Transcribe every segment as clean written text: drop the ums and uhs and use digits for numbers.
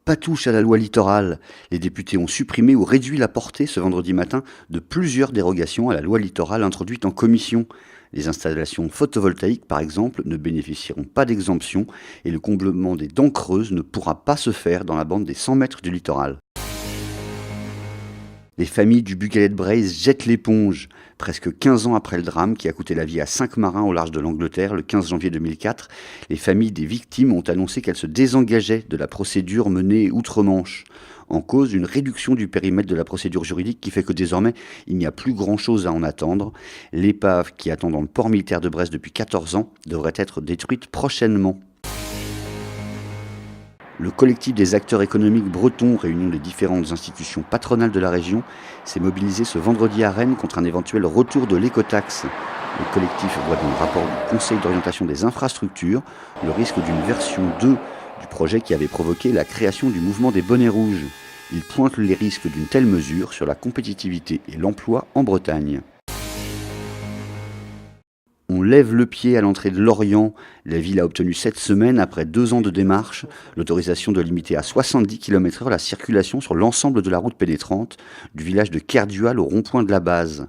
Pas touche à la loi littorale. Les députés ont supprimé ou réduit la portée ce vendredi matin de plusieurs dérogations à la loi littorale introduites en commission. Les installations photovoltaïques, par exemple, ne bénéficieront pas d'exemption et le comblement des dents creuses ne pourra pas se faire dans la bande des 100 mètres du littoral. Les familles du Bugallet-Braise jettent l'éponge. Presque 15 ans après le drame qui a coûté la vie à 5 marins au large de l'Angleterre le 15 janvier 2004, les familles des victimes ont annoncé qu'elles se désengageaient de la procédure menée outre-Manche. En cause, une réduction du périmètre de la procédure juridique qui fait que désormais, il n'y a plus grand-chose à en attendre. L'épave qui attend dans le port militaire de Brest depuis 14 ans devrait être détruite prochainement. Le collectif des acteurs économiques bretons, réunion des différentes institutions patronales de la région, s'est mobilisé ce vendredi à Rennes contre un éventuel retour de l'écotaxe. Le collectif voit dans le rapport du Conseil d'orientation des infrastructures le risque d'une version 2 du projet qui avait provoqué la création du mouvement des bonnets rouges. Il pointe les risques d'une telle mesure sur la compétitivité et l'emploi en Bretagne. On lève le pied à l'entrée de Lorient. La ville a obtenu cette semaine, après 2 ans de démarche, l'autorisation de limiter à 70 km/h la circulation sur l'ensemble de la route pénétrante, du village de Kerdual au rond-point de la base.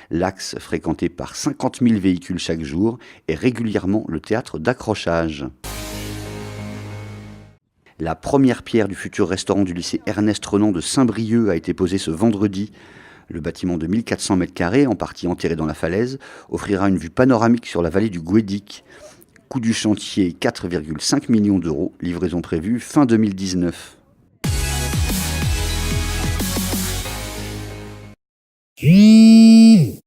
L'axe, fréquenté par 50 000 véhicules chaque jour, est régulièrement le théâtre d'accrochages. La première pierre du futur restaurant du lycée Ernest Renan de Saint-Brieuc a été posée ce vendredi. Le bâtiment de 1400 m², en partie enterré dans la falaise, offrira une vue panoramique sur la vallée du Gouédic. Coût du chantier 4,5 millions d'euros, livraison prévue fin 2019.